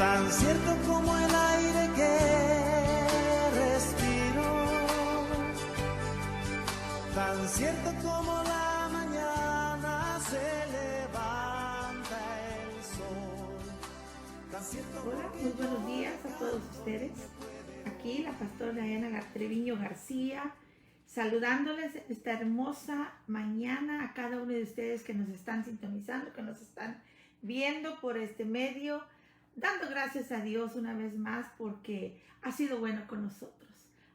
tan cierto como el aire que respiro, tan cierto como la mañana se levanta el sol, tan cierto. Hola, muy buenos días a todos ustedes. Aquí la pastora Diana Treviño García, saludándoles esta hermosa mañana a cada uno de ustedes que nos están sintonizando, que nos están viendo por este medio, dando gracias a Dios una vez más porque ha sido bueno con nosotros.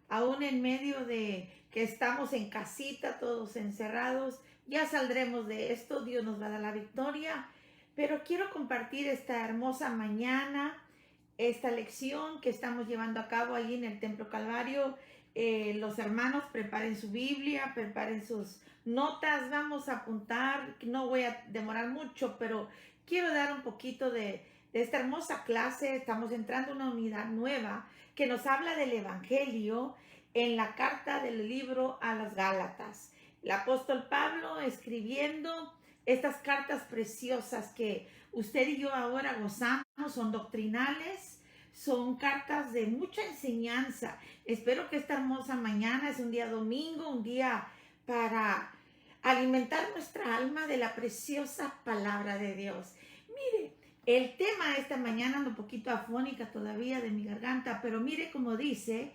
Aún en medio de que estamos en casita, todos encerrados, ya saldremos de esto, Dios nos va a dar la victoria. Pero quiero compartir esta hermosa mañana, esta lección que estamos llevando a cabo allí en el Templo Calvario. Los hermanos preparen su Biblia, preparen sus notas, vamos a apuntar, no voy a demorar mucho, pero quiero dar un poquito de esta hermosa clase. Estamos entrando a una unidad nueva que nos habla del Evangelio en la carta del libro a los Gálatas. El apóstol Pablo escribiendo estas cartas preciosas que usted y yo ahora gozamos, son doctrinales, son cartas de mucha enseñanza. Espero que esta hermosa mañana, es un día domingo, un día para alimentar nuestra alma de la preciosa palabra de Dios. Mire, el tema esta mañana ando un poquito afónica todavía de mi garganta, pero mire cómo dice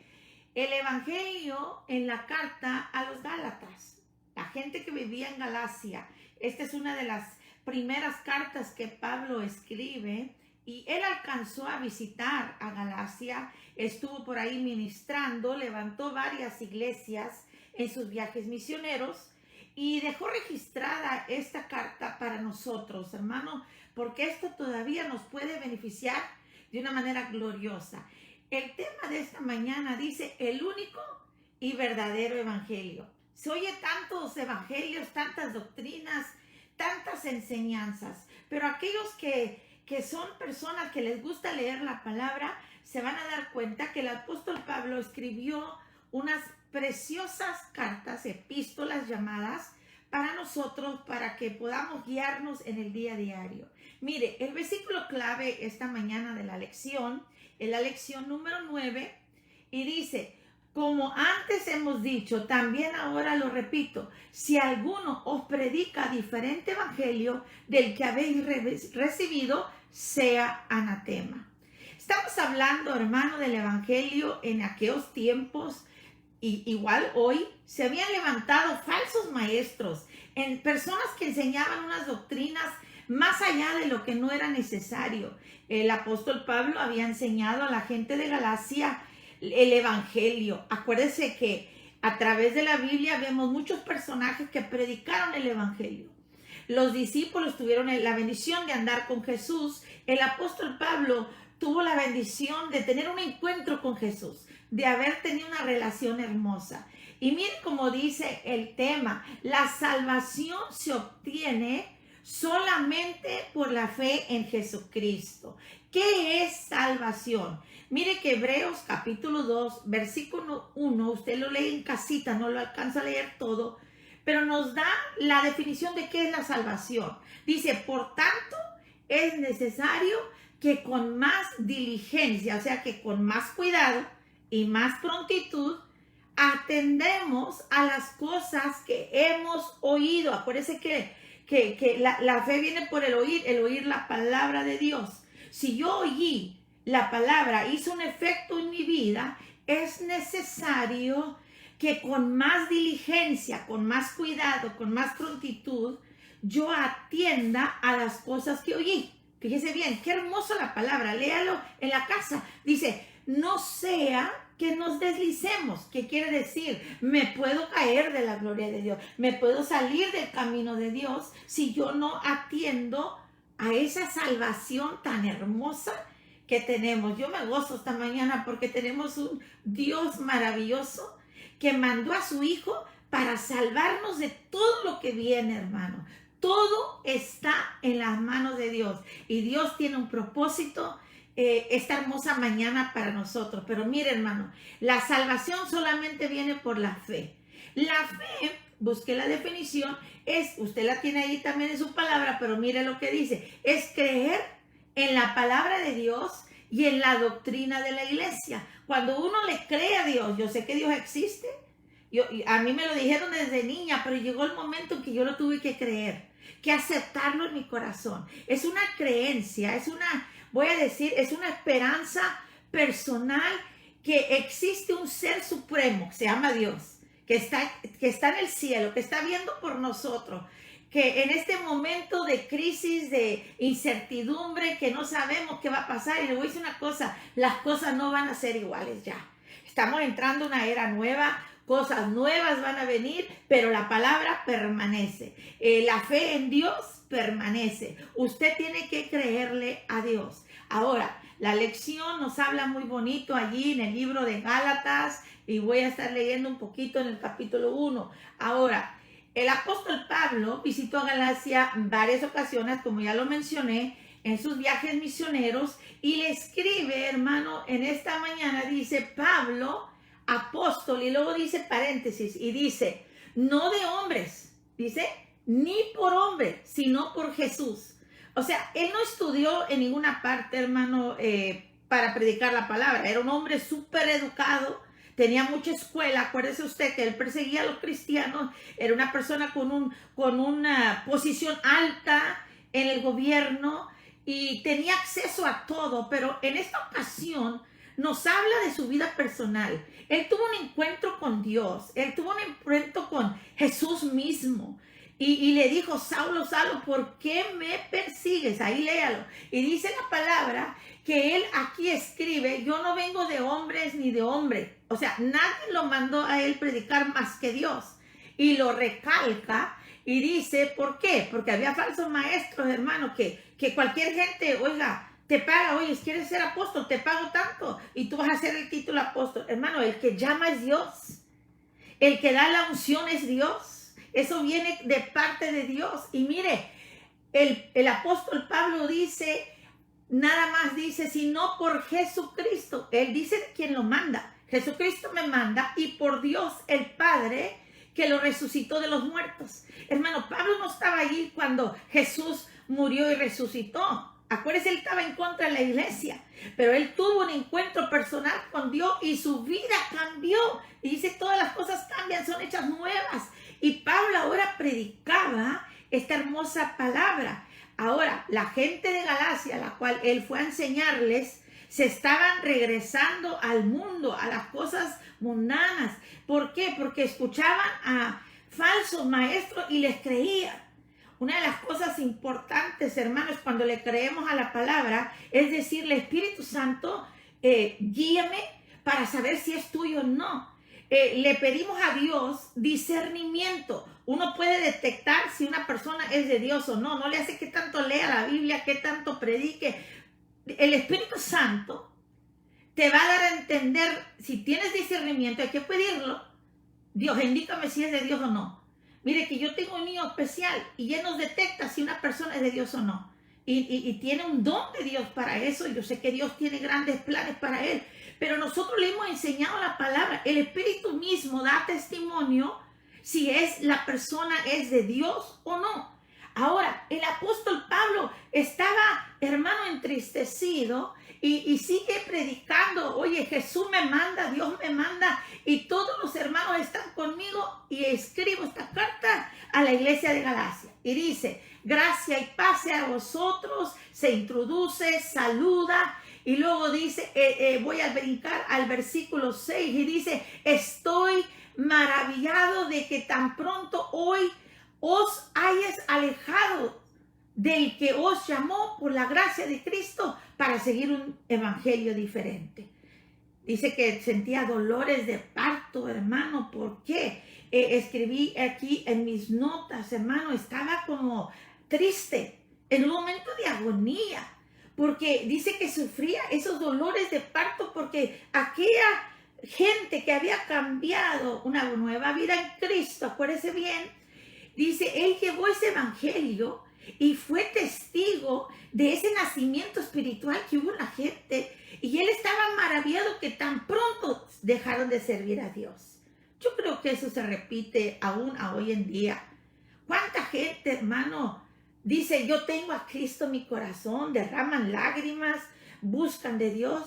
el Evangelio en la carta a los Gálatas, la gente que vivía en Galacia. Esta es una de las primeras cartas que Pablo escribe y él alcanzó a visitar a Galacia, estuvo por ahí ministrando, levantó varias iglesias en sus viajes misioneros y dejó registrada esta carta para nosotros, hermano, porque esto todavía nos puede beneficiar de una manera gloriosa. El tema de esta mañana dice el único y verdadero evangelio. Se oye tantos evangelios, tantas doctrinas, tantas enseñanzas, pero aquellos que son personas que les gusta leer la palabra, se van a dar cuenta que el apóstol Pablo escribió unas preciosas cartas, epístolas llamadas, para nosotros, para que podamos guiarnos en el día a diario. Mire, el versículo clave esta mañana de la lección, es la lección número 9, y dice: como antes hemos dicho, también ahora lo repito, si alguno os predica diferente evangelio del que habéis recibido, sea anatema. Estamos hablando, hermano, del evangelio en aquellos tiempos, y igual hoy se habían levantado falsos maestros, en personas que enseñaban unas doctrinas más allá de lo que no era necesario. El apóstol Pablo había enseñado a la gente de Galacia el evangelio. Acuérdense que a través de la Biblia vemos muchos personajes que predicaron el evangelio. Los discípulos tuvieron la bendición de andar con Jesús. El apóstol Pablo tuvo la bendición de tener un encuentro con Jesús, de haber tenido una relación hermosa. Y miren cómo dice el tema: la salvación se obtiene solamente por la fe en Jesucristo. ¿Qué es salvación? Mire que Hebreos capítulo 2, versículo 1, usted lo lee en casita, no lo alcanza a leer todo, pero nos da la definición de qué es la salvación. Dice: por tanto, es necesario que con más diligencia, o sea que con más cuidado y más prontitud, atendemos a las cosas que hemos oído. Acuérdense que la fe viene por el oír la palabra de Dios. Si yo oí la palabra, hizo un efecto en mi vida, es necesario que con más diligencia, con más cuidado, con más prontitud, yo atienda a las cosas que oí. Fíjese bien, qué hermosa la palabra, léalo en la casa. Dice: no sea que nos deslicemos. ¿Qué quiere decir? Me puedo caer de la gloria de Dios, me puedo salir del camino de Dios si yo no atiendo a esa salvación tan hermosa que tenemos. Yo me gozo esta mañana porque tenemos un Dios maravilloso que mandó a su Hijo para salvarnos de todo lo que viene, hermano. Todo está en las manos de Dios y Dios tiene un propósito esta hermosa mañana para nosotros. Pero mire, hermano, la salvación solamente viene por la fe. La fe, busqué la definición, usted la tiene ahí también en su palabra, pero mire lo que dice: es creer en la palabra de Dios y en la doctrina de la iglesia. Cuando uno le cree a Dios, yo sé que Dios existe. A mí me lo dijeron desde niña, pero llegó el momento en que yo lo tuve que creer, que aceptarlo en mi corazón. Es una creencia, es una esperanza personal que existe un ser supremo, que se llama Dios, que está en el cielo, que está viendo por nosotros, que en este momento de crisis, de incertidumbre, que no sabemos qué va a pasar, y le voy a decir una cosa, las cosas no van a ser iguales ya. Estamos entrando en una era nueva, cosas nuevas van a venir, pero la palabra permanece. La fe en Dios permanece. Usted tiene que creerle a Dios. Ahora, la lección nos habla muy bonito allí en el libro de Gálatas, y voy a estar leyendo un poquito en el capítulo 1. Ahora, el apóstol Pablo visitó a Galacia en varias ocasiones, como ya lo mencioné, en sus viajes misioneros, y le escribe, hermano, en esta mañana, dice Pablo, apóstol, y luego dice paréntesis, y dice, no de hombres, dice, ni por hombre, sino por Jesús. O sea, él no estudió en ninguna parte, hermano, para predicar la palabra. Era un hombre súper educado, tenía mucha escuela. Acuérdese usted que él perseguía a los cristianos, era una persona con una posición alta en el gobierno y tenía acceso a todo, pero en esta ocasión nos habla de su vida personal. Él tuvo un encuentro con Dios, él tuvo un encuentro con Jesús mismo. Y le dijo, Saulo, Saulo, ¿por qué me persigues? Ahí léalo. Y dice la palabra que él aquí escribe, yo no vengo de hombres ni de hombre. O sea, nadie lo mandó a él predicar más que Dios. Y lo recalca y dice, ¿por qué? Porque había falsos maestros, hermano, que cualquier gente, oiga, te paga, oye, ¿quieres ser apóstol? Te pago tanto y tú vas a hacer el título apóstol. Hermano, el que llama es Dios. El que da la unción es Dios. Eso viene de parte de Dios. Y mire, el apóstol Pablo dice, nada más dice, sino por Jesucristo. Él dice quién lo manda. Jesucristo me manda y por Dios el Padre que lo resucitó de los muertos. Hermano, Pablo no estaba allí cuando Jesús murió y resucitó. Acuérdese, él estaba en contra de la iglesia, pero él tuvo un encuentro personal con Dios y su vida cambió. Y dice, todas las cosas cambian, son hechas nuevas. Y Pablo ahora predicaba esta hermosa palabra. Ahora, la gente de Galacia, la cual él fue a enseñarles, se estaban regresando al mundo, a las cosas mundanas. ¿Por qué? Porque escuchaban a falsos maestros y les creían. Una de las cosas importantes, hermanos, cuando le creemos a la palabra, es decirle, Espíritu Santo, guíame para saber si es tuyo o no. Le pedimos a Dios discernimiento. Uno puede detectar si una persona es de Dios o no. No le hace que tanto lea la Biblia, que tanto predique. El Espíritu Santo te va a dar a entender, si tienes discernimiento, hay que pedirlo. Dios, indícame si es de Dios o no. Mire que yo tengo un niño especial y él nos detecta si una persona es de Dios o no. Y tiene un don de Dios para eso. Yo sé que Dios tiene grandes planes para él. Pero nosotros le hemos enseñado la palabra. El Espíritu mismo da testimonio si la persona es de Dios o no. Ahora, el apóstol Pablo estaba, hermano, entristecido y sigue predicando. Oye, Jesús me manda, Dios me manda y todos los hermanos están conmigo, y escribo esta carta a la iglesia de Galacia. Y dice, gracia y paz a vosotros, se introduce, saluda. Y luego dice, voy a brincar al versículo 6 y dice, estoy maravillado de que tan pronto hoy os hayáis alejado del que os llamó por la gracia de Cristo para seguir un evangelio diferente. Dice que sentía dolores de parto, hermano. ¿Por qué? Escribí aquí en mis notas, hermano, estaba como triste, en un momento de agonía, porque dice que sufría esos dolores de parto porque aquella gente que había cambiado una nueva vida en Cristo, acuérdese bien, dice, él llevó ese evangelio y fue testigo de ese nacimiento espiritual que hubo en la gente, y él estaba maravillado que tan pronto dejaron de servir a Dios. Yo creo que eso se repite aún a hoy en día. ¿Cuánta gente, hermano, dice, yo tengo a Cristo en mi corazón, derraman lágrimas, buscan de Dios.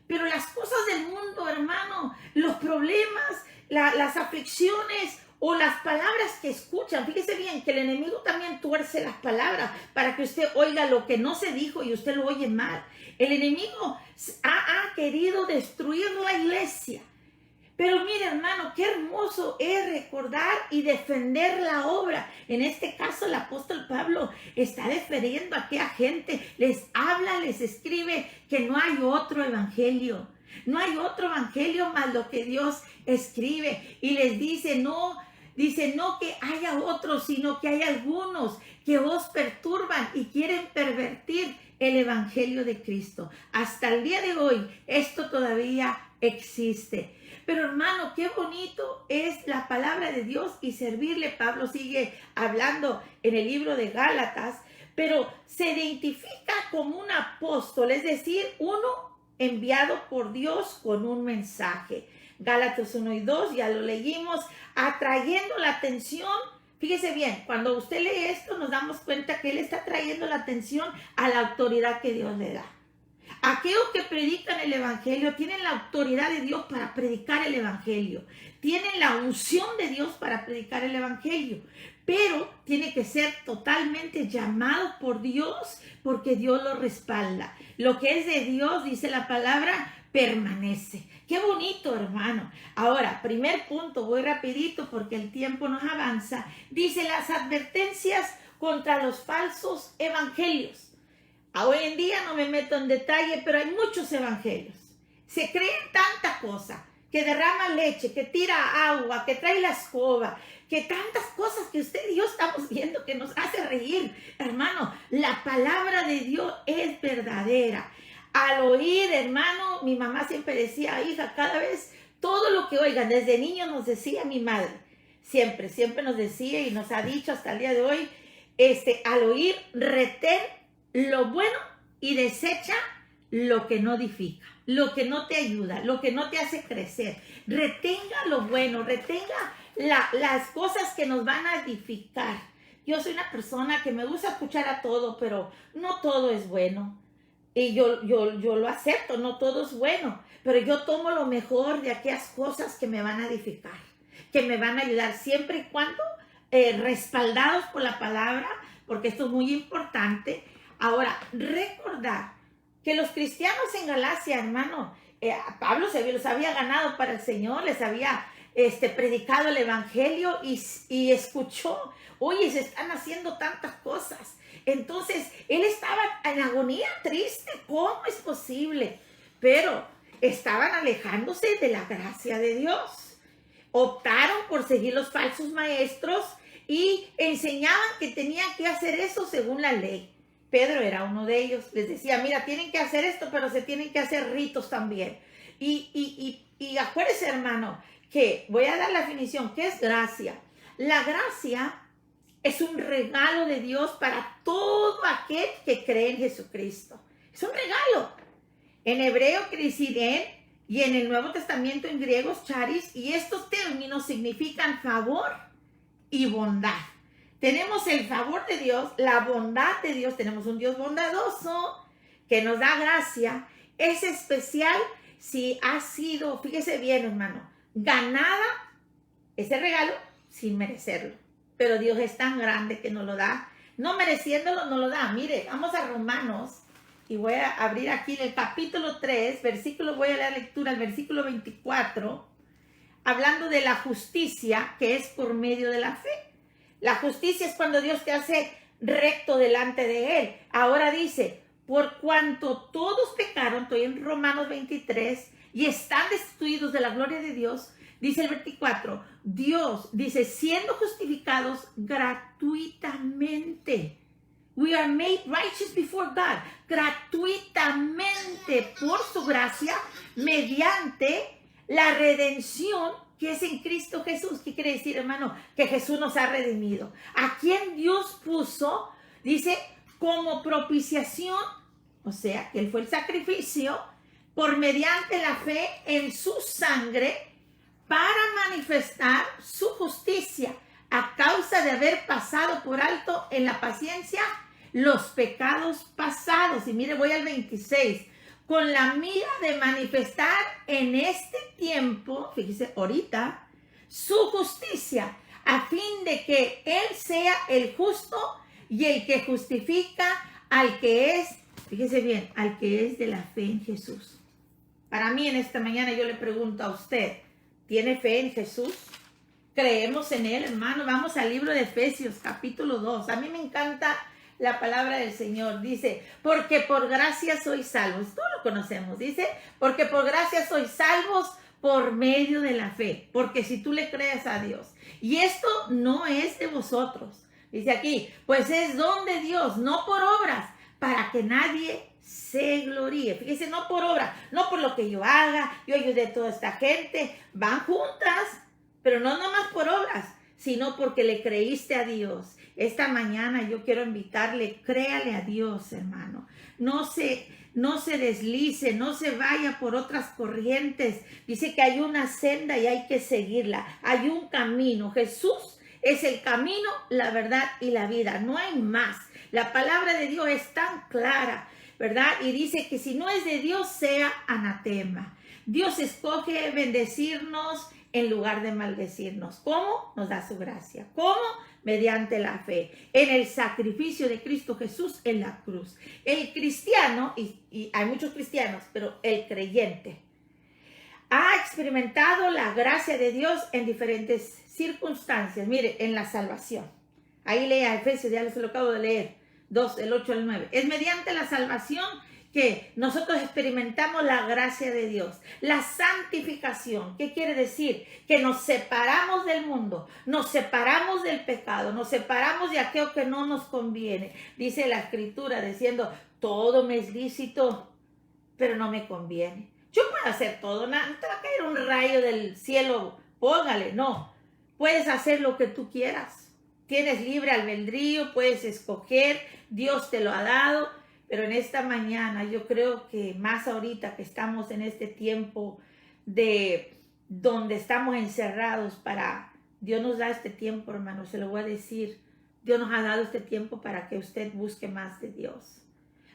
Pero las cosas del mundo, hermano, los problemas, las aflicciones o las palabras que escuchan, fíjese bien que el enemigo también tuerce las palabras para que usted oiga lo que no se dijo y usted lo oye mal. El enemigo ha querido destruir la iglesia. Pero mire, hermano, qué hermoso es recordar y defender la obra. En este caso, el apóstol Pablo está defendiendo a aquella gente. Les habla, les escribe que no hay otro evangelio. No hay otro evangelio más lo que Dios escribe. Y les dice no que haya otros, sino que hay algunos que os perturban y quieren pervertir el evangelio de Cristo. Hasta el día de hoy, esto todavía existe. Pero hermano, qué bonito es la palabra de Dios y servirle. Pablo sigue hablando en el libro de Gálatas, pero se identifica como un apóstol, es decir, uno enviado por Dios con un mensaje. Gálatas 1 y 2, ya lo leímos, atrayendo la atención. Fíjese bien, cuando usted lee esto nos damos cuenta que él está trayendo la atención a la autoridad que Dios le da. Aquellos que predican el evangelio tienen la autoridad de Dios para predicar el evangelio. Tienen la unción de Dios para predicar el evangelio. Pero tiene que ser totalmente llamado por Dios porque Dios lo respalda. Lo que es de Dios, dice la palabra, permanece. Qué bonito, hermano. Ahora, primer punto, voy rapidito porque el tiempo nos avanza. Dice las advertencias contra los falsos evangelios. Hoy en día no me meto en detalle, pero hay muchos evangelios. Se creen tanta cosa, que derrama leche, que tira agua, que trae la escoba, que tantas cosas que usted y yo estamos viendo que nos hace reír. Hermano, la palabra de Dios es verdadera. Al oír, hermano, mi mamá siempre decía, hija, cada vez todo lo que oigan, desde niño nos decía mi madre, siempre nos decía y nos ha dicho hasta el día de hoy, al oír, retén lo bueno y desecha lo que no edifica, lo que no te ayuda, lo que no te hace crecer. Retenga lo bueno, retenga las cosas que nos van a edificar. Yo soy una persona que me gusta escuchar a todo, pero no todo es bueno. Y yo lo acepto, no todo es bueno, pero yo tomo lo mejor de aquellas cosas que me van a edificar, que me van a ayudar, siempre y cuando respaldados por la palabra, porque esto es muy importante. Ahora, recordar que los cristianos en Galacia, hermano, Pablo los había ganado para el Señor, les había predicado el evangelio y escuchó, oye, se están haciendo tantas cosas. Entonces, él estaba en agonía, triste, ¿cómo es posible? Pero estaban alejándose de la gracia de Dios. Optaron por seguir los falsos maestros y enseñaban que tenían que hacer eso según la ley. Pedro era uno de ellos. Les decía, mira, tienen que hacer esto, pero se tienen que hacer ritos también. Y acuérdense, hermano, que voy a dar la definición. ¿Qué es gracia? La gracia es un regalo de Dios para todo aquel que cree en Jesucristo. Es un regalo. En hebreo, crisidén, y en el Nuevo Testamento en griego, charis, y estos términos significan favor y bondad. Tenemos el favor de Dios, la bondad de Dios, tenemos un Dios bondadoso que nos da gracia. Es especial si ha sido, fíjese bien, hermano, ganada ese regalo sin merecerlo. Pero Dios es tan grande que nos lo da. No mereciéndolo, nos lo da. Mire, vamos a Romanos y voy a abrir aquí en el capítulo 3, voy a leer lectura al versículo 24, hablando de la justicia que es por medio de la fe. La justicia es cuando Dios te hace recto delante de Él. Ahora dice, por cuanto todos pecaron, estoy en Romanos 23, y están destituidos de la gloria de Dios, dice el 24, Dios dice, siendo justificados gratuitamente. We are made righteous before God. Gratuitamente por su gracia, mediante la redención que es en Cristo Jesús. ¿Qué quiere decir, hermano? Que Jesús nos ha redimido. A quien Dios puso, dice, como propiciación, o sea, que Él fue el sacrificio, por mediante la fe en su sangre, para manifestar su justicia, a causa de haber pasado por alto en la paciencia los pecados pasados. Y mire, voy al 26. con la mira de manifestar en este tiempo, fíjese, ahorita, su justicia, a fin de que Él sea el justo y el que justifica al que es, fíjese bien, al que es de la fe en Jesús. Para mí en esta mañana yo le pregunto a usted, ¿tiene fe en Jesús? ¿Creemos en Él, hermano? Vamos al libro de Efesios, capítulo 2. A mí me encanta la palabra del Señor. Dice, porque por gracia sois salvos. Todos lo conocemos. Dice, porque por gracia sois salvos por medio de la fe. Porque si tú le crees a Dios. Y esto no es de vosotros. Dice aquí, pues es don de Dios, no por obras, para que nadie se gloríe. Fíjese, no por obras, no por lo que yo haga, yo ayudé a toda esta gente. Van juntas, pero no nomás por obras, sino porque le creíste a Dios. Esta mañana yo quiero invitarle, créale a Dios, hermano. No se deslice, no se vaya por otras corrientes. Dice que hay una senda y hay que seguirla. Hay un camino. Jesús es el camino, la verdad y la vida. No hay más. La palabra de Dios es tan clara, ¿verdad? Y dice que si no es de Dios, sea anatema. Dios escoge bendecirnos en lugar de maldecirnos. ¿Cómo? Nos da su gracia. ¿Cómo? Mediante la fe, en el sacrificio de Cristo Jesús en la cruz. El cristiano, y hay muchos cristianos, pero el creyente, ha experimentado la gracia de Dios en diferentes circunstancias. Mire, en la salvación. Ahí lea Efesios, ya les lo acabo de leer, 2, el 8 al 9. Es mediante la salvación que nosotros experimentamos la gracia de Dios, la santificación. ¿Qué quiere decir? Que nos separamos del mundo, nos separamos del pecado, nos separamos de aquello que no nos conviene. Dice la Escritura diciendo, todo me es lícito, pero no me conviene. Yo puedo hacer todo, no te va a caer un rayo del cielo, póngale, no. Puedes hacer lo que tú quieras, tienes libre albedrío, puedes escoger, Dios te lo ha dado. Pero en esta mañana yo creo que más ahorita que estamos en este tiempo de donde estamos encerrados Dios nos da este tiempo, hermano, se lo voy a decir. Dios nos ha dado este tiempo para que usted busque más de Dios,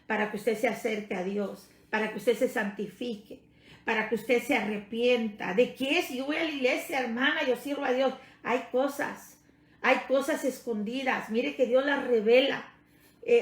para que usted se acerque a Dios, para que usted se santifique, para que usted se arrepienta. ¿De qué? Si yo voy a la iglesia, hermana, yo sirvo a Dios. Hay cosas escondidas. Mire que Dios las revela.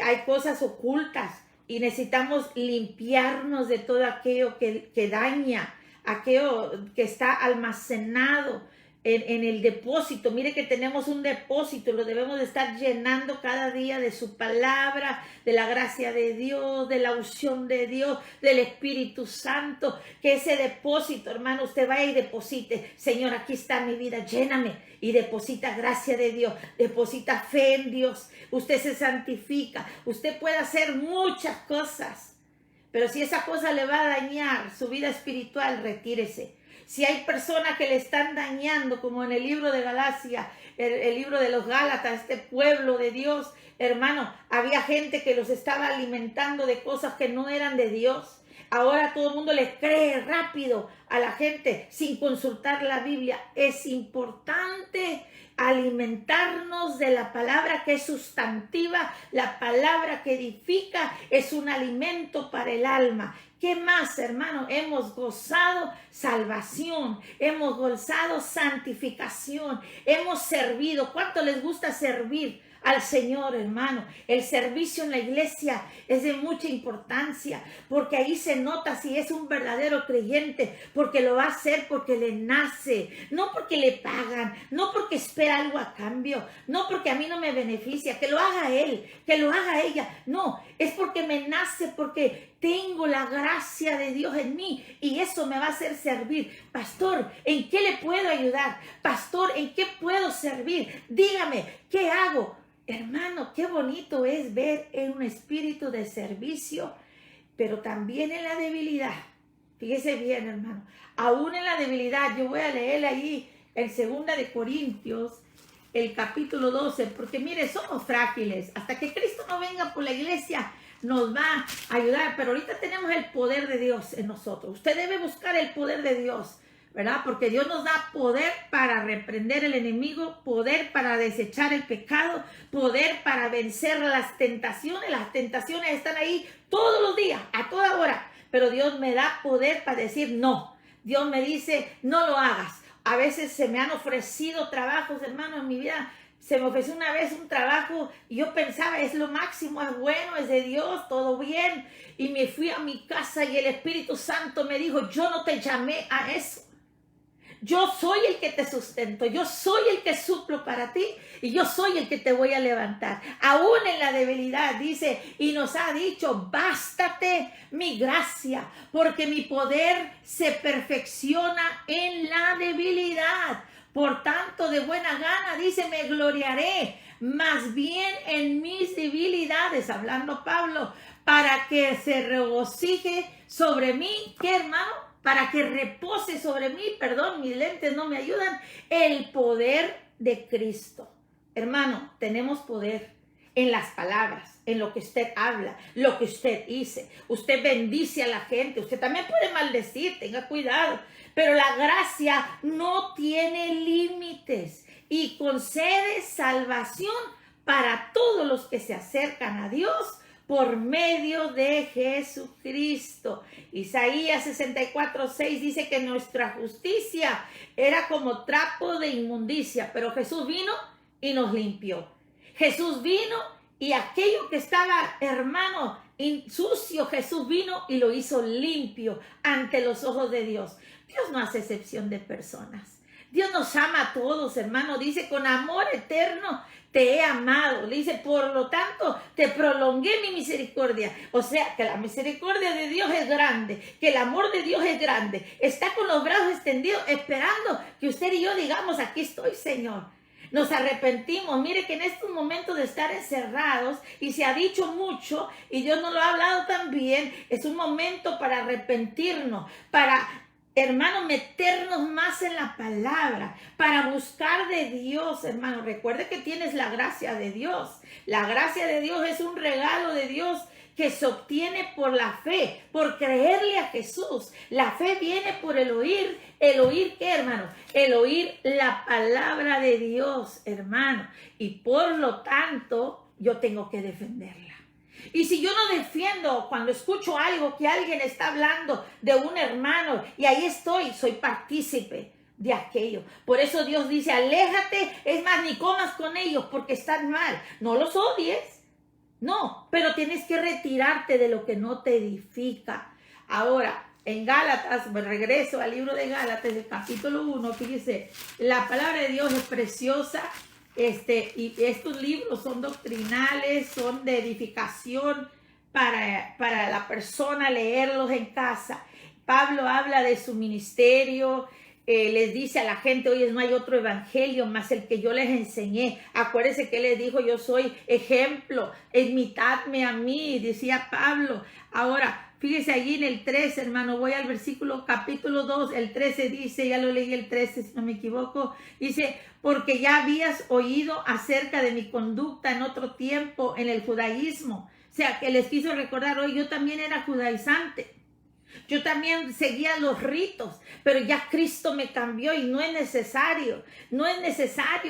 Hay cosas ocultas y necesitamos limpiarnos de todo aquello que daña, aquello que está almacenado en el depósito. Mire que tenemos un depósito, lo debemos de estar llenando cada día de su palabra, de la gracia de Dios, de la unción de Dios, del Espíritu Santo. Que ese depósito, hermano, usted vaya y deposite. Señor, aquí está mi vida, lléname. Y deposita gracia de Dios, deposita fe en Dios. Usted se santifica, usted puede hacer muchas cosas, pero si esa cosa le va a dañar su vida espiritual, retírese. Si hay personas que le están dañando, como en el libro de Galacia, el libro de los Gálatas, este pueblo de Dios, hermano, había gente que los estaba alimentando de cosas que no eran de Dios. Ahora todo el mundo le cree rápido a la gente sin consultar la Biblia. Es importante alimentarnos de la palabra que es sustantiva, la palabra que edifica, es un alimento para el alma. ¿Qué más, hermano? Hemos gozado salvación, hemos gozado santificación, hemos servido. ¿Cuánto les gusta servir al Señor, hermano? El servicio en la iglesia es de mucha importancia, porque ahí se nota si es un verdadero creyente, porque lo va a hacer porque le nace, no porque le pagan, no porque espera algo a cambio, no porque a mí no me beneficia, que lo haga él, que lo haga ella. No, es porque me nace, porque tengo la gracia de Dios en mí y eso me va a hacer servir. Pastor, ¿en qué le puedo ayudar? Pastor, ¿en qué puedo servir? Dígame, ¿qué hago? Hermano, qué bonito es ver en un espíritu de servicio, pero también en la debilidad. Fíjese bien, hermano, aún en la debilidad. Yo voy a leer ahí en 2 de Corintios, el capítulo 12, porque mire, somos frágiles. Hasta que Cristo no venga por la iglesia, nos va a ayudar, pero ahorita tenemos el poder de Dios en nosotros. Usted debe buscar el poder de Dios, ¿verdad? Porque Dios nos da poder para reprender el enemigo, poder para desechar el pecado, poder para vencer las tentaciones. Las tentaciones están ahí todos los días, a toda hora. pero Dios me da poder para decir no. Dios me dice, no lo hagas. A veces se me han ofrecido trabajos, hermano, en mi vida. Se me ofreció una vez un trabajo y yo pensaba, es lo máximo, es bueno, es de Dios, todo bien. Y me fui a mi casa y el Espíritu Santo me dijo, yo no te llamé a eso. Yo soy el que te sustento, yo soy el que suplo para ti y yo soy el que te voy a levantar. Aún en la debilidad, dice, y nos ha dicho, bástate mi gracia, porque mi poder se perfecciona en la debilidad. Por tanto, de buena gana, dice, me gloriaré más bien en mis debilidades, hablando Pablo, para que se regocije sobre mí, ¿qué, hermano? Para que repose sobre mí, perdón, mis lentes no me ayudan, el poder de Cristo. Hermano, tenemos poder en las palabras, en lo que usted habla, lo que usted dice. Usted bendice a la gente, usted también puede maldecir, tenga cuidado. Pero la gracia no tiene límites y concede salvación para todos los que se acercan a Dios por medio de Jesucristo. Isaías 64:6 dice que nuestra justicia era como trapo de inmundicia, pero Jesús vino y nos limpió. Jesús vino y aquello que estaba, hermano, sucio, Jesús vino y lo hizo limpio ante los ojos de Dios. Dios no hace excepción de personas. Dios nos ama a todos, hermano. Dice, con amor eterno te he amado. Le dice, por lo tanto, te prolongué mi misericordia. O sea, que la misericordia de Dios es grande, que el amor de Dios es grande. Está con los brazos extendidos, esperando que usted y yo digamos, aquí estoy, Señor. Nos arrepentimos. Mire que en estos momentos de estar encerrados, y se ha dicho mucho, y Dios nos lo ha hablado también, es un momento para arrepentirnos, para, hermano, meternos más en la palabra, para buscar de Dios, hermano. Recuerde que tienes la gracia de Dios. La gracia de Dios es un regalo de Dios que se obtiene por la fe, por creerle a Jesús. La fe viene por el oír. ¿El oír qué, hermano? El oír la palabra de Dios, hermano. Y por lo tanto, yo tengo que defenderla. Y si yo no defiendo cuando escucho algo que alguien está hablando de un hermano, y ahí estoy, soy partícipe de aquello. Por eso Dios dice, aléjate, es más, ni comas con ellos porque están mal. No los odies, no, pero tienes que retirarte de lo que no te edifica. Ahora, en Gálatas, me regreso al libro de Gálatas, el capítulo 1, fíjese, la palabra de Dios es preciosa. Y estos libros son doctrinales, son de edificación para la persona leerlos en casa. Pablo habla de su ministerio, les dice a la gente, oye, no hay otro evangelio más el que yo les enseñé. Acuérdense que les dijo, yo soy ejemplo, imitadme a mí, decía Pablo. Ahora, fíjese allí en el 13, hermano, voy al versículo capítulo 2, el 13 dice, ya lo leí el 13 si no me equivoco, dice, porque ya habías oído acerca de mi conducta en otro tiempo en el judaísmo. O sea, que les quiso recordar, hoy yo también era judaizante. Yo también seguía los ritos, pero ya Cristo me cambió y no es necesario,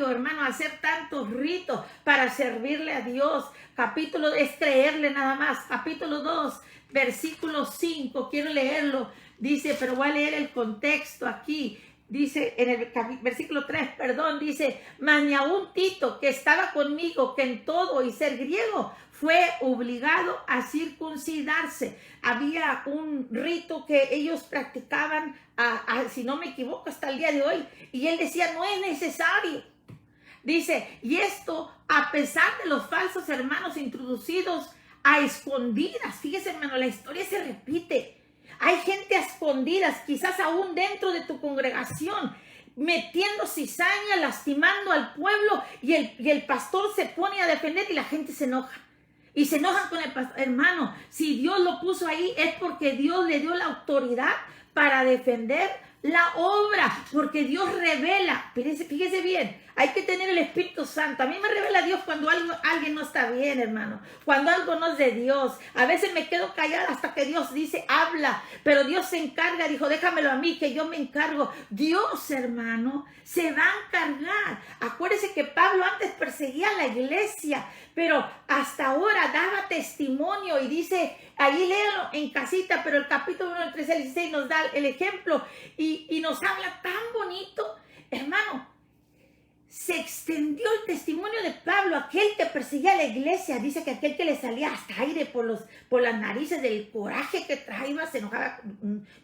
hermano, hacer tantos ritos para servirle a Dios. Capítulo, es creerle nada más. Capítulo 2, versículo 5, quiero leerlo, dice, pero voy a leer el contexto aquí. Dice en el versículo 3, perdón, dice, mas ni aun Tito, que estaba conmigo, que en todo y ser griego, fue obligado a circuncidarse. Había un rito que ellos practicaban, si no me equivoco, hasta el día de hoy. Y él decía, no es necesario. Dice, y esto a pesar de los falsos hermanos introducidos a escondidas. Fíjese, hermano, la historia se repite. Hay gente a escondidas, quizás aún dentro de tu congregación, metiendo cizaña, lastimando al pueblo, y el pastor se pone a defender y la gente se enoja. Y se enojan con el pastor. Hermano, si Dios lo puso ahí es porque Dios le dio la autoridad para defender la obra, porque Dios revela, fíjese bien, Hay que tener el Espíritu Santo. A mí me revela Dios cuando alguien no está bien, hermano. Cuando algo no es de Dios. A veces me quedo callada hasta que Dios dice, habla. Pero Dios se encarga, dijo, déjamelo a mí, que yo me encargo. Dios, hermano, se va a encargar. Acuérdese que Pablo antes perseguía a la iglesia, pero hasta ahora daba testimonio y dice, ahí léalo en casita, pero el capítulo 1, 13 al 16 nos da el ejemplo y nos habla tan bonito, hermano. Se extendió el testimonio de Pablo, aquel que perseguía a la iglesia. Dice que aquel que le salía hasta aire por las narices del coraje que traía, se enojaba.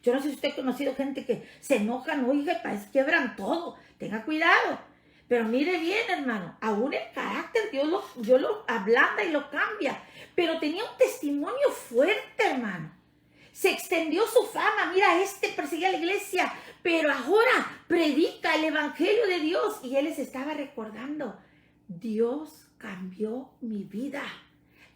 Yo no sé si usted ha conocido gente que se enojan, oiga, parece que quebran todo. Tenga cuidado. Pero mire bien, hermano, aún el carácter Dios lo ablanda y lo cambia. Pero tenía un testimonio fuerte, hermano. Se extendió su fama. Mira, perseguía a la iglesia, pero ahora predica el evangelio de Dios. Y él les estaba recordando, Dios cambió mi vida.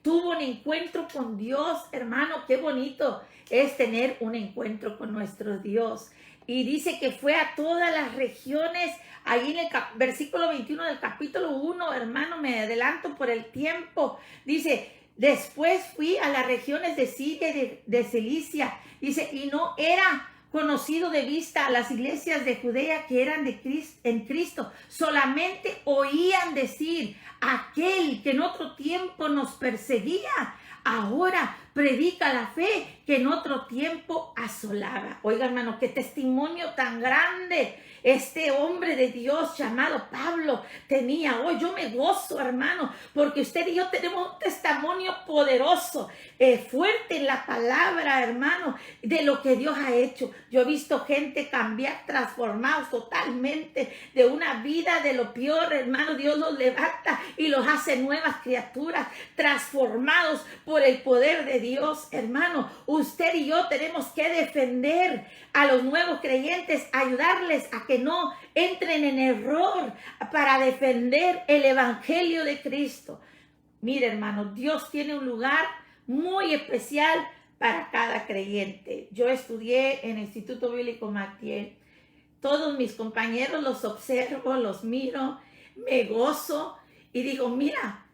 Tuvo un encuentro con Dios, hermano. Qué bonito es tener un encuentro con nuestro Dios. Y dice que fue a todas las regiones. Ahí en el versículo 21 del capítulo 1, hermano, me adelanto por el tiempo. Dice, después fui a las regiones de Siria y de Cilicia. Dice, y no era conocido de vista a las iglesias de Judea que eran en Cristo. Solamente oían decir, aquel que en otro tiempo nos perseguía, ahora predica la fe que en otro tiempo asolaba. Oiga, hermano, qué testimonio tan grande este hombre de Dios llamado Pablo tenía. Hoy yo me gozo, hermano, porque usted y yo tenemos un testimonio poderoso, fuerte en la palabra, hermano, de lo que Dios ha hecho. Yo he visto gente cambiar, transformados totalmente de una vida de lo peor, hermano. Dios los levanta y los hace nuevas criaturas, transformados por el poder de Dios, hermano. Usted y yo tenemos que defender a los nuevos creyentes, ayudarles a que no entren en error para defender el evangelio de Cristo. Mire, hermano, Dios tiene un lugar muy especial para cada creyente. Yo estudié en el Instituto Bíblico Magdiel. Todos mis compañeros los observo, los miro, me gozo y digo, mira,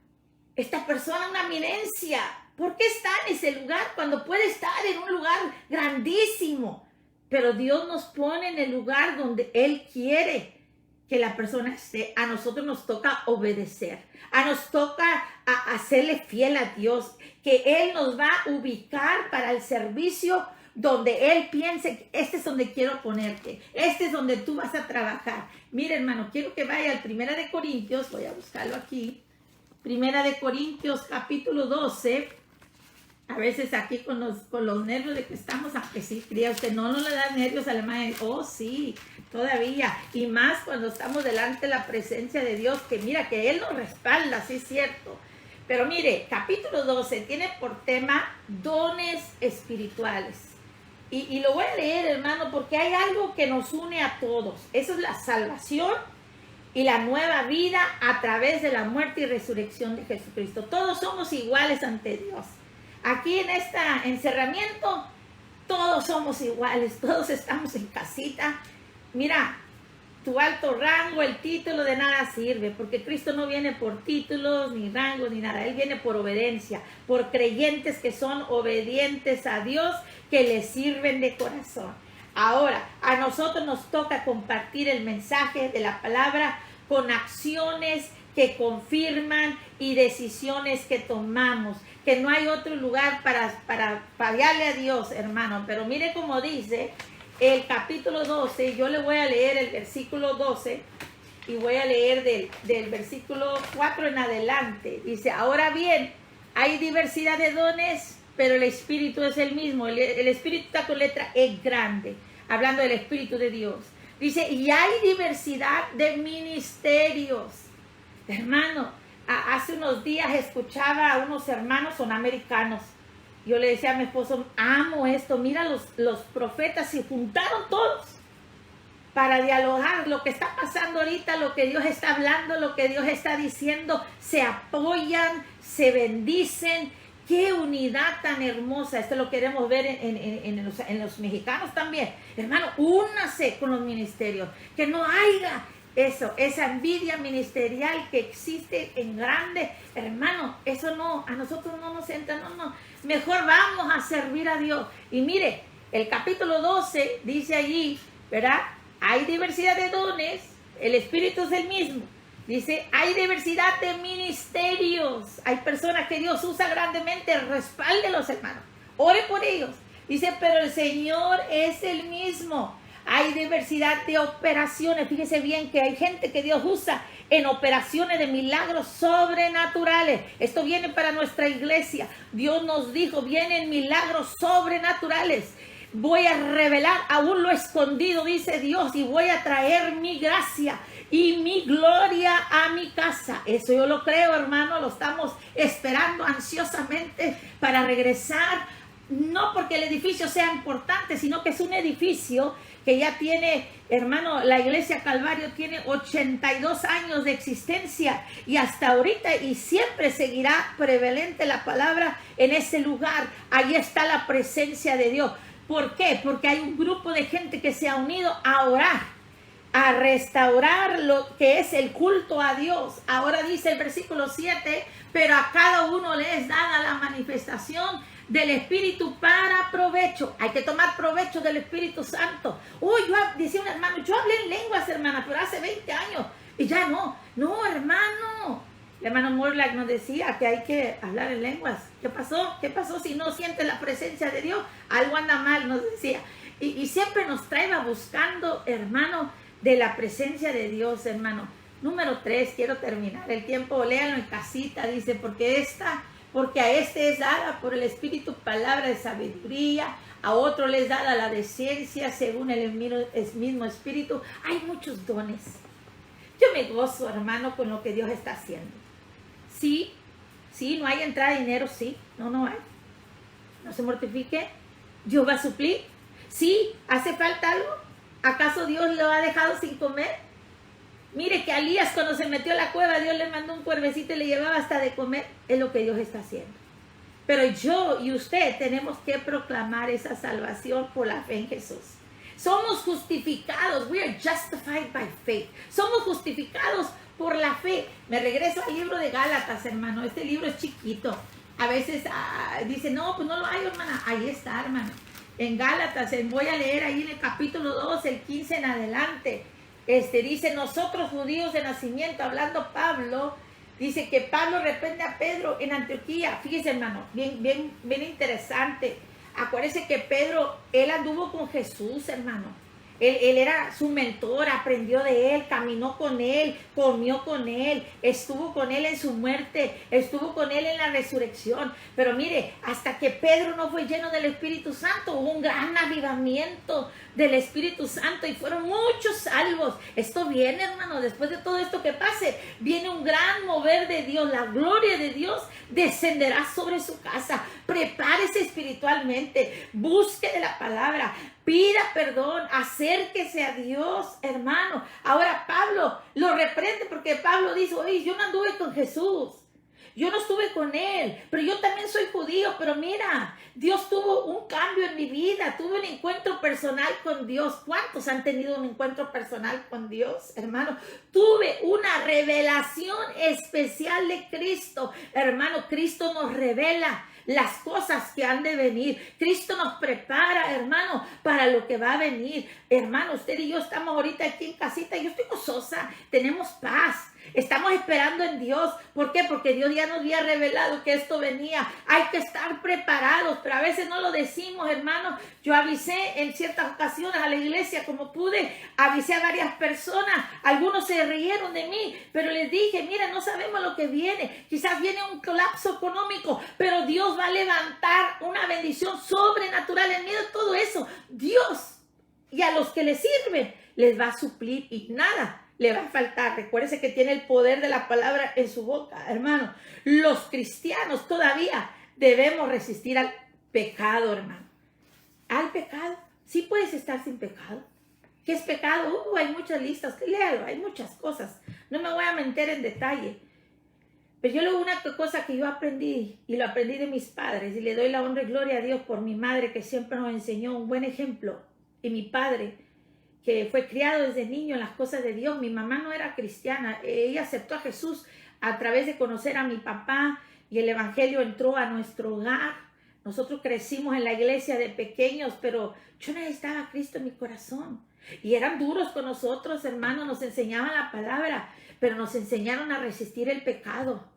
esta persona es una eminencia. ¿Por qué está en ese lugar cuando puede estar en un lugar grandísimo? Pero Dios nos pone en el lugar donde Él quiere que la persona esté. A nosotros nos toca obedecer. A nos toca hacerle fiel a Dios. Que Él nos va a ubicar para el servicio donde Él piense, este es donde quiero ponerte. Este es donde tú vas a trabajar. Mire, hermano, quiero que vaya al 1 Corintios. Voy a buscarlo aquí. 1 Corintios capítulo 12. A veces aquí con los nervios de que estamos, aunque sí, cría usted, no le da nervios a la madre. Oh, sí, todavía. Y más cuando estamos delante de la presencia de Dios, que mira, que Él nos respalda, sí es cierto. Pero mire, capítulo 12 tiene por tema dones espirituales. Y lo voy a leer, hermano, porque hay algo que nos une a todos. Eso es la salvación y la nueva vida a través de la muerte y resurrección de Jesucristo. Todos somos iguales ante Dios. Aquí en este encerramiento, todos somos iguales, todos estamos en casita. Mira, tu alto rango, el título de nada sirve, porque Cristo no viene por títulos, ni rangos, ni nada. Él viene por obediencia, por creyentes que son obedientes a Dios, que le sirven de corazón. Ahora, a nosotros nos toca compartir el mensaje de la palabra con acciones que confirman y decisiones que tomamos, que no hay otro lugar para fallarle a Dios, hermano. Pero mire cómo dice el capítulo 12, yo le voy a leer el versículo 12 y voy a leer del versículo 4 en adelante. Dice, ahora bien, hay diversidad de dones, pero el Espíritu es el mismo. El Espíritu está con letra E grande, hablando del Espíritu de Dios. Dice, y hay diversidad de ministerios. Hermano, hace unos días escuchaba a unos hermanos, son americanos. Yo le decía a mi esposo, amo esto. Mira, los profetas se juntaron todos para dialogar lo que está pasando ahorita, lo que Dios está hablando, lo que Dios está diciendo. Se apoyan, se bendicen. ¡Qué unidad tan hermosa! Esto lo queremos ver en los mexicanos también. Hermano, únase con los ministerios. Que no haya Eso, esa envidia ministerial que existe en grande, hermano, eso no, a nosotros no nos entra, no. Mejor vamos a servir a Dios. Y mire, el capítulo 12 dice allí, ¿verdad? Hay diversidad de dones, el Espíritu es el mismo. Dice, hay diversidad de ministerios. Hay personas que Dios usa grandemente, respáldelos, hermanos. Ore por ellos. Dice, pero el Señor es el mismo. Hay diversidad de operaciones. Fíjese bien que hay gente que Dios usa en operaciones de milagros sobrenaturales. Esto viene para nuestra iglesia. Dios nos dijo, vienen milagros sobrenaturales. Voy a revelar aún lo escondido, dice Dios, y voy a traer mi gracia y mi gloria a mi casa. Eso yo lo creo, hermano. Lo estamos esperando ansiosamente para regresar. No porque el edificio sea importante, sino que es un edificio que ya tiene, hermano, la iglesia Calvario tiene 82 años de existencia y hasta ahorita y siempre seguirá prevalente la palabra en ese lugar. Ahí está la presencia de Dios. ¿Por qué? Porque hay un grupo de gente que se ha unido a orar, a restaurar lo que es el culto a Dios. Ahora dice el versículo 7, pero a cada uno le es dada la manifestación del Espíritu para provecho. Hay que tomar provecho del Espíritu Santo. Decía un hermano, yo hablé en lenguas, hermana, pero hace 20 años y ya no, hermano. El hermano Morlack nos decía que hay que hablar en lenguas. ¿Qué pasó? ¿Qué pasó si no sientes la presencia de Dios? Algo anda mal, nos decía. Y siempre nos traía buscando, hermano, de la presencia de Dios, hermano. Número 3, quiero terminar el tiempo, léanlo en casita, dice, porque a este es dada por el Espíritu palabra de sabiduría, a otro les dada la de ciencia según el mismo Espíritu. Hay muchos dones. Yo me gozo, hermano, con lo que Dios está haciendo. Sí, no hay entrada de dinero, sí, no hay. No se mortifique, Dios va a suplir. Sí, hace falta algo. ¿Acaso Dios lo ha dejado sin comer? Mire que a Elías cuando se metió a la cueva, Dios le mandó un cuervecito y le llevaba hasta de comer. Es lo que Dios está haciendo. Pero yo y usted tenemos que proclamar esa salvación por la fe en Jesús. Somos justificados. We are justified by faith. Somos justificados por la fe. Me regreso al libro de Gálatas, hermano. Este libro es chiquito. A veces dice, no, pues no lo hay, hermana. Ahí está, hermano. En Gálatas, voy a leer ahí en el capítulo 2, el 15 en adelante. Dice, nosotros judíos de nacimiento, hablando Pablo, dice que Pablo reprende a Pedro en Antioquía. Fíjese, hermano, bien interesante. Acuérdese que Pedro, él anduvo con Jesús, hermano. Él era su mentor, aprendió de él, caminó con él, comió con él, estuvo con él en su muerte, estuvo con él en la resurrección. Pero mire, hasta que Pedro no fue lleno del Espíritu Santo, hubo un gran avivamiento del Espíritu Santo y fueron muchos salvos. Esto viene, hermano, después de todo esto que pase, viene un gran mover de Dios. La gloria de Dios descenderá sobre su casa. Prepárese espiritualmente, busque de la palabra, pida perdón, acérquese a Dios, hermano. Ahora Pablo lo reprende porque Pablo dice, oye, yo no anduve con Jesús. Yo no estuve con él, pero yo también soy judío. Pero mira, Dios tuvo un cambio en mi vida. Tuve un encuentro personal con Dios. ¿Cuántos han tenido un encuentro personal con Dios, hermano? Tuve una revelación especial de Cristo. Hermano, Cristo nos revela las cosas que han de venir. Cristo nos prepara, hermano, para lo que va a venir. Hermano, usted y yo estamos ahorita aquí en casita. Yo estoy gozosa. Tenemos paz. Estamos esperando en Dios. ¿Por qué? Porque Dios ya nos había revelado que esto venía. Hay que estar preparados, pero a veces no lo decimos, hermano. Yo avisé en ciertas ocasiones a la iglesia como pude. Avisé a varias personas. Algunos se rieron de mí, pero les dije, mira, no sabemos lo que viene. Quizás viene un colapso económico, pero Dios va a levantar una bendición sobrenatural en medio de todo eso. Dios, y a los que le sirven, les va a suplir y nada le va a faltar. Recuérdese que tiene el poder de la palabra en su boca, hermano. Los cristianos todavía debemos resistir al pecado, hermano. Al pecado. Sí puedes estar sin pecado. ¿Qué es pecado? Hay muchas listas. Léalo, hay muchas cosas. No me voy a meter en detalle. Pero yo una cosa que yo aprendí, y lo aprendí de mis padres, y le doy la honra y gloria a Dios por mi madre que siempre nos enseñó un buen ejemplo, y mi padre, que fue criado desde niño en las cosas de Dios. Mi mamá no era cristiana, ella aceptó a Jesús a través de conocer a mi papá y el evangelio entró a nuestro hogar. Nosotros crecimos en la iglesia de pequeños, pero yo necesitaba a Cristo en mi corazón. Y eran duros con nosotros, hermanos, nos enseñaban la palabra, pero nos enseñaron a resistir el pecado,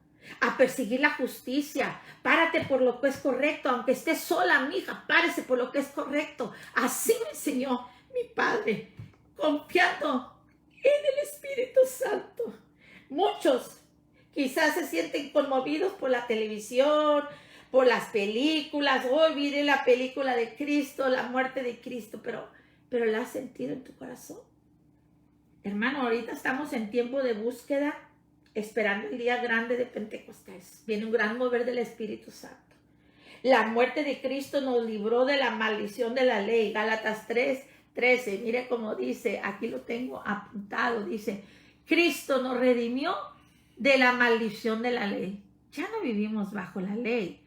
a perseguir la justicia. Párate por lo que es correcto, aunque estés sola, mija, párese por lo que es correcto. Así me enseñó mi padre, confiando en el Espíritu Santo. Muchos quizás se sienten conmovidos por la televisión, por las películas. Hoy miré la película de Cristo, la muerte de Cristo, pero ¿la has sentido en tu corazón? Hermano, ahorita estamos en tiempo de búsqueda, esperando el día grande de Pentecostés. Viene un gran mover del Espíritu Santo. La muerte de Cristo nos libró de la maldición de la ley. Gálatas 3:13. Mire cómo dice, aquí lo tengo apuntado. Dice, Cristo nos redimió de la maldición de la ley. Ya no vivimos bajo la ley.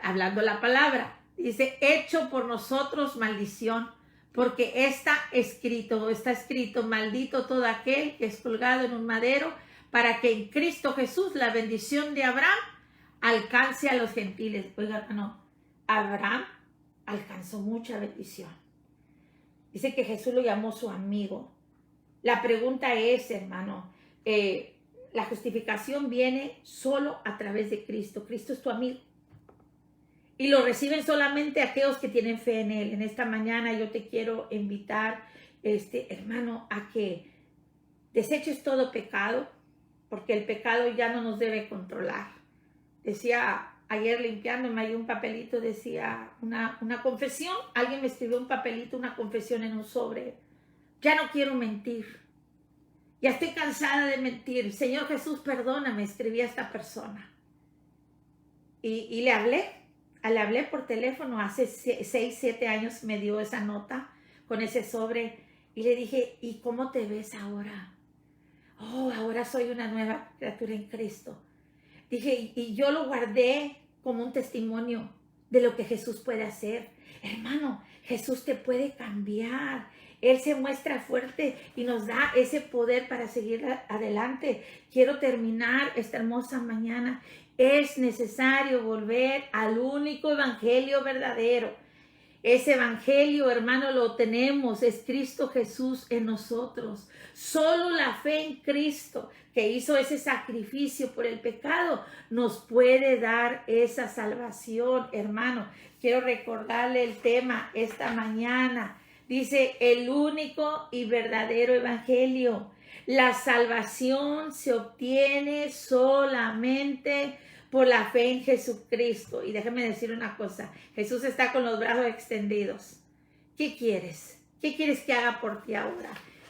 Hablando la palabra, dice, hecho por nosotros maldición, porque está escrito, maldito todo aquel que es colgado en un madero, para que en Cristo Jesús la bendición de Abraham alcance a los gentiles. Oiga, hermano, Abraham alcanzó mucha bendición. Dice que Jesús lo llamó su amigo. La pregunta es, hermano, la justificación viene solo a través de Cristo. Cristo es tu amigo. Y lo reciben solamente aquellos que tienen fe en Él. En esta mañana yo te quiero invitar, hermano, a que deseches todo pecado, porque el pecado ya no nos debe controlar. Decía, ayer limpiándome, hay un papelito, decía una confesión. Alguien me escribió un papelito, una confesión en un sobre. Ya no quiero mentir. Ya estoy cansada de mentir. Señor Jesús, perdóname, escribí a esta persona. Y le hablé por teléfono hace 6, 7 años, me dio esa nota con ese sobre y le dije, ¿y cómo te ves ahora? Oh, ahora soy una nueva criatura en Cristo. Dije, y yo lo guardé como un testimonio de lo que Jesús puede hacer. Hermano, Jesús te puede cambiar. Él se muestra fuerte y nos da ese poder para seguir adelante. Quiero terminar esta hermosa mañana. Es necesario volver al único evangelio verdadero. Ese evangelio, hermano, lo tenemos. Es Cristo Jesús en nosotros. Solo la fe en Cristo, que hizo ese sacrificio por el pecado, nos puede dar esa salvación, hermano. Quiero recordarle el tema esta mañana. Dice, el único y verdadero evangelio. La salvación se obtiene solamente por la fe en Jesucristo. Y déjame decir una cosa, Jesús está con los brazos extendidos. ¿Qué quieres? ¿Qué quieres que haga por ti ahora?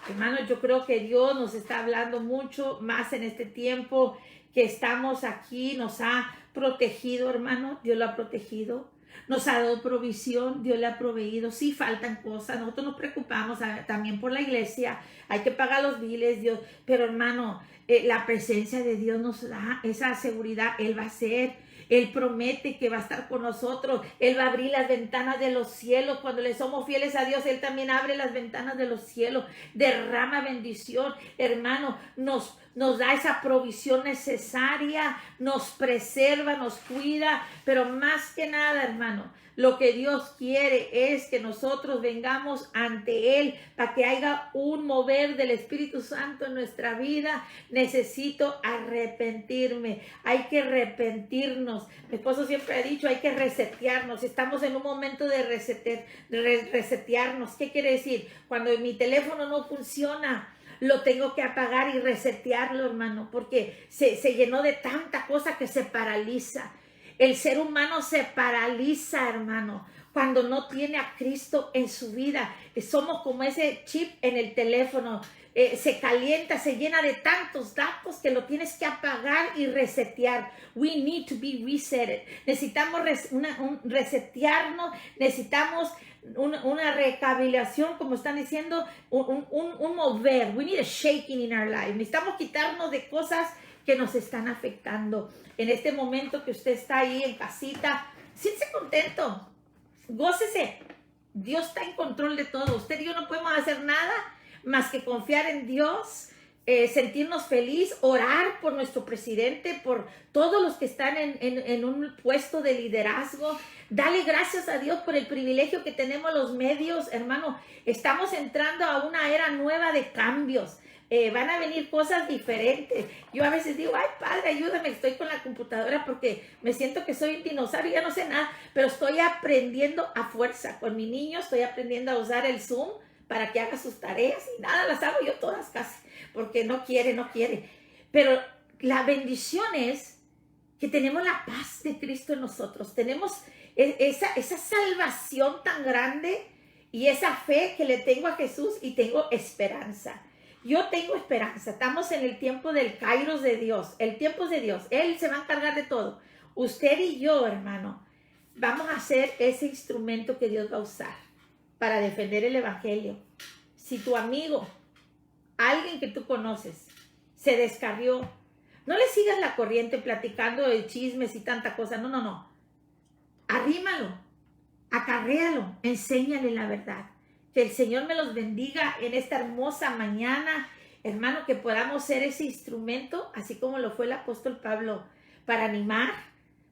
Hermano, yo creo que Dios nos está hablando mucho más en este tiempo que estamos aquí. Nos ha protegido, hermano. Dios lo ha protegido. Nos ha dado provisión, Dios le ha proveído. Sí faltan cosas, nosotros nos preocupamos también por la iglesia, hay que pagar los biles, Dios, pero hermano, la presencia de Dios nos da esa seguridad. Él va a ser, Él promete que va a estar con nosotros. Él va a abrir las ventanas de los cielos. Cuando le somos fieles a Dios, Él también abre las ventanas de los cielos, derrama bendición, hermano, nos da esa provisión necesaria, nos preserva, nos cuida, pero más que nada, hermano, lo que Dios quiere es que nosotros vengamos ante Él para que haya un mover del Espíritu Santo en nuestra vida. Necesito arrepentirme, hay que arrepentirnos. Mi esposo siempre ha dicho, hay que resetearnos. Estamos en un momento de resetearnos. ¿Qué quiere decir? Cuando mi teléfono no funciona, lo tengo que apagar y resetearlo, hermano, porque se llenó de tanta cosa que se paraliza. El ser humano se paraliza, hermano, cuando no tiene a Cristo en su vida. Somos como ese chip en el teléfono. Se calienta, se llena de tantos datos que lo tienes que apagar y resetear. We need to be resetted. Necesitamos resetearnos, necesitamos una recalibración, como están diciendo, un mover. We need a shaking in our life. Necesitamos quitarnos de cosas que nos están afectando. En este momento que usted está ahí en casita, siéntese contento, gócese, Dios está en control de todo. Usted y yo no podemos hacer nada más que confiar en Dios, sentirnos feliz, orar por nuestro presidente, por todos los que están en un puesto de liderazgo. Dale gracias a Dios por el privilegio que tenemos los medios, hermano. Estamos entrando a una era nueva de cambios. Van a venir cosas diferentes. Yo a veces digo, ay, Padre, ayúdame, estoy con la computadora porque me siento que soy un dinosaurio, ya no sé nada, pero estoy aprendiendo a fuerza. Con mi niño estoy aprendiendo a usar el Zoom para que haga sus tareas y nada, las hago yo todas casi, porque no quiere. Pero la bendición es que tenemos la paz de Cristo en nosotros. Tenemos esa salvación tan grande y esa fe que le tengo a Jesús y tengo esperanza. Yo tengo esperanza. Estamos en el tiempo del Kairos de Dios. El tiempo es de Dios. Él se va a encargar de todo. Usted y yo, hermano, vamos a ser ese instrumento que Dios va a usar para defender el evangelio. Si tu amigo, alguien que tú conoces, se descarrió, no le sigas la corriente platicando de chismes y tanta cosa. No. Arrímalo, acarréalo, enséñale la verdad. Que el Señor me los bendiga en esta hermosa mañana, hermano, que podamos ser ese instrumento, así como lo fue el apóstol Pablo, para animar,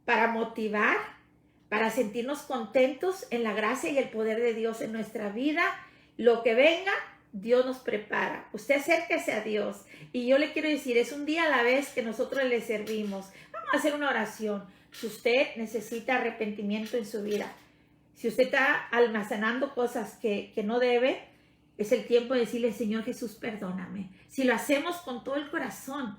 para motivar, para sentirnos contentos en la gracia y el poder de Dios en nuestra vida. Lo que venga, Dios nos prepara. Usted acérquese a Dios. Y yo le quiero decir, es un día a la vez que nosotros le servimos. Vamos a hacer una oración. Si usted necesita arrepentimiento en su vida, si usted está almacenando cosas que no debe, es el tiempo de decirle, Señor Jesús, perdóname. Si lo hacemos con todo el corazón,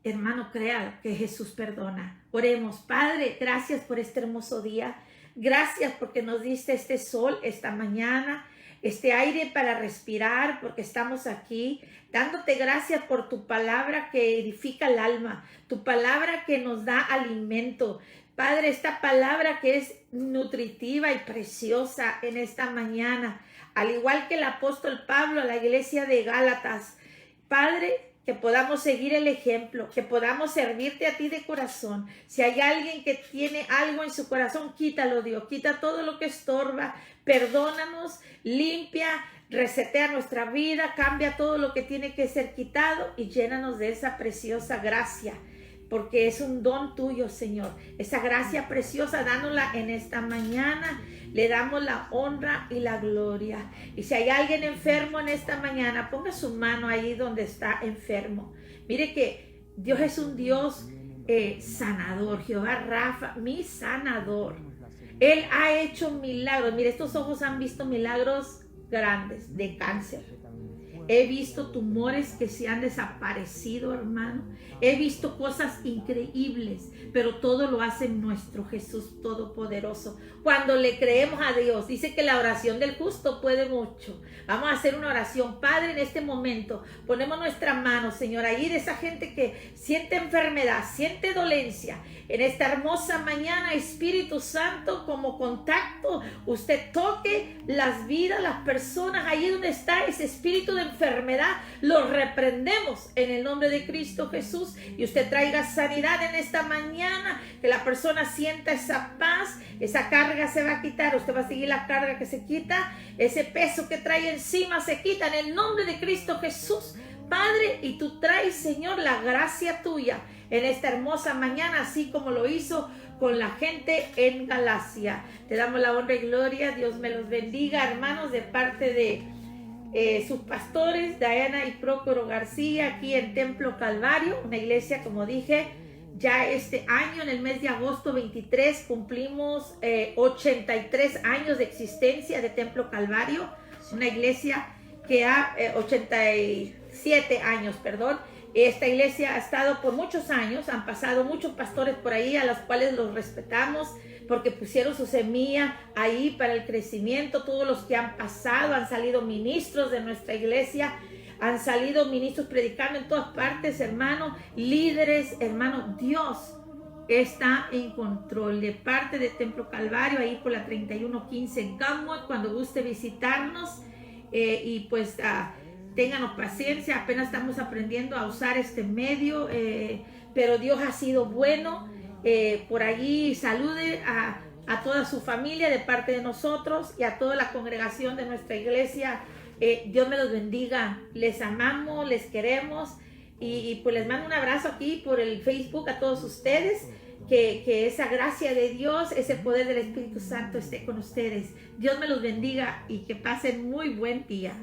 hermano, crea que Jesús perdona. Oremos. Padre, gracias por este hermoso día. Gracias porque nos diste este sol esta mañana, este aire para respirar, porque estamos aquí. Dándote gracias por tu palabra que edifica el alma, tu palabra que nos da alimento. Padre, esta palabra que es nutritiva y preciosa en esta mañana, al igual que el apóstol Pablo a la iglesia de Gálatas. Padre, que podamos seguir el ejemplo, que podamos servirte a ti de corazón. Si hay alguien que tiene algo en su corazón, quítalo, Dios, quita todo lo que estorba, perdónanos, limpia, resetea nuestra vida, cambia todo lo que tiene que ser quitado y llénanos de esa preciosa gracia. Porque es un don tuyo, Señor. Esa gracia preciosa, dánosla en esta mañana. Le damos la honra y la gloria. Y si hay alguien enfermo en esta mañana, ponga su mano ahí donde está enfermo. Mire que Dios es un Dios sanador. Jehová Rafa, mi sanador. Él ha hecho milagros. Mire, estos ojos han visto milagros grandes de cáncer. He visto tumores que se han desaparecido, hermano. He visto cosas increíbles, pero todo lo hace nuestro Jesús Todopoderoso. Cuando le creemos a Dios, dice que la oración del justo puede mucho. Vamos a hacer una oración. Padre, en este momento ponemos nuestra mano, Señor, ahí de esa gente que siente enfermedad, siente dolencia. En esta hermosa mañana, Espíritu Santo, como contacto, usted toque las vidas, las personas, ahí donde está ese espíritu de enfermedad, lo reprendemos en el nombre de Cristo Jesús, y usted traiga sanidad en esta mañana, que la persona sienta esa paz, esa carga se va a quitar, usted va a seguir la carga que se quita, ese peso que trae encima se quita en el nombre de Cristo Jesús, Padre, y tú traes, Señor, la gracia tuya en esta hermosa mañana, así como lo hizo con la gente en Galacia. Te damos la honra y gloria. Dios me los bendiga, hermanos, de parte de sus pastores, Diana y Prócoro García, aquí en Templo Calvario, una iglesia, como dije, ya este año, en el mes de agosto 23, cumplimos 83 años de existencia de Templo Calvario, una iglesia que ha 87 años, perdón. Esta iglesia ha estado por muchos años, han pasado muchos pastores por ahí a los cuales los respetamos porque pusieron su semilla ahí para el crecimiento. Todos los que han pasado, han salido ministros de nuestra iglesia, han salido ministros predicando en todas partes, hermano, líderes, hermano. Dios está en control. De parte de Templo Calvario, ahí por la 3115 en Gumwood, cuando guste visitarnos, y pues ténganos paciencia, apenas estamos aprendiendo a usar este medio, pero Dios ha sido bueno. Por allí salude a a toda su familia de parte de nosotros y a toda la congregación de nuestra iglesia. Dios me los bendiga. Les amamos, les queremos y pues les mando un abrazo aquí por el Facebook a todos ustedes. Que esa gracia de Dios, ese poder del Espíritu Santo esté con ustedes. Dios me los bendiga y que pasen muy buen día.